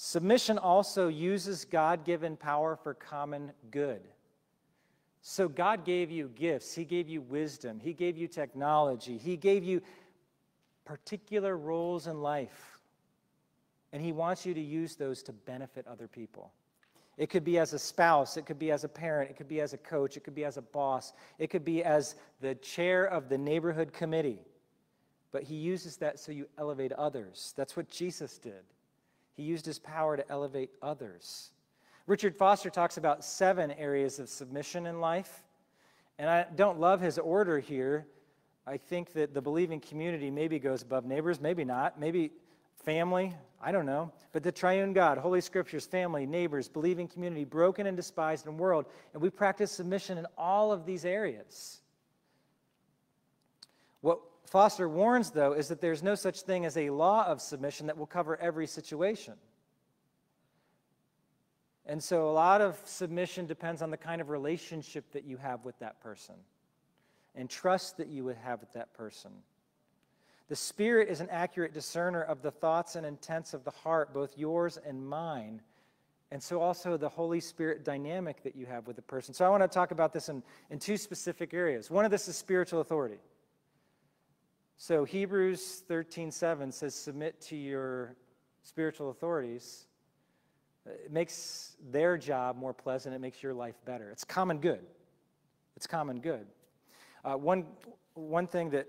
Submission also uses God-given power for common good. So God gave you gifts. He gave you wisdom. He gave you technology. He gave you particular roles in life. And he wants you to use those to benefit other people. It could be as a spouse. It could be as a parent. It could be as a coach. It could be as a boss. It could be as the chair of the neighborhood committee. But he uses that so you elevate others. That's what Jesus did. He used his power to elevate others. Richard Foster talks about 7 areas of submission in life. And I don't love his order here. I think that the believing community maybe goes above neighbors, maybe not. Maybe family, I don't know. But the triune God, Holy Scriptures, family, neighbors, believing community, broken and despised in the world. And we practice submission in all of these areas. What Foster warns, though, is that there's no such thing as a law of submission that will cover every situation. And so a lot of submission depends on the kind of relationship that you have with that person and trust that you would have with that person. The Spirit is an accurate discerner of the thoughts and intents of the heart, both yours and mine. And so also the Holy Spirit dynamic that you have with the person. So I want to talk about this in 2 specific areas. One of this is spiritual authority. So Hebrews 13:7 says, submit to your spiritual authorities. It makes their job more pleasant. It makes your life better. It's common good. It's common good. One thing that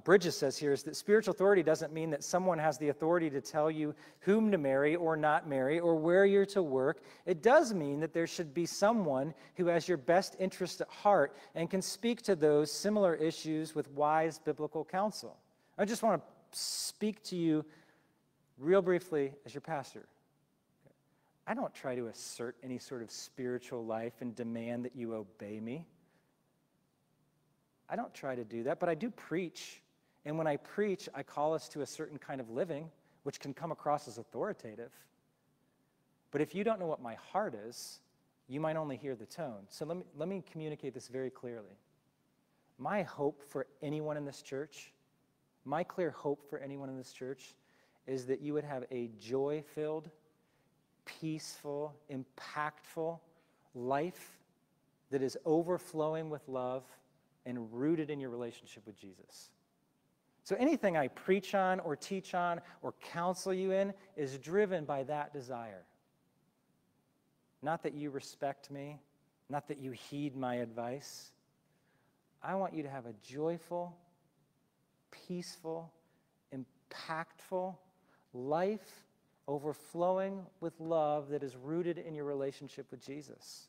Bridges says here is that spiritual authority doesn't mean that someone has the authority to tell you whom to marry or not marry or where you're to work. It does mean that there should be someone who has your best interest at heart and can speak to those similar issues with wise biblical counsel. I just want to speak to you real briefly as your pastor. I don't try to assert any sort of spiritual life and demand that you obey me. I don't try to do that, but I do preach. And when I preach, I call us to a certain kind of living, which can come across as authoritative. But if you don't know what my heart is, you might only hear the tone. So let me communicate this very clearly. My hope for anyone in this church, my clear hope for anyone in this church is that you would have a joy-filled, peaceful, impactful life that is overflowing with love and rooted in your relationship with Jesus. So anything I preach on or teach on or counsel you in is driven by that desire. Not that you respect me, not that you heed my advice. I want you to have a joyful, peaceful, impactful life overflowing with love that is rooted in your relationship with Jesus.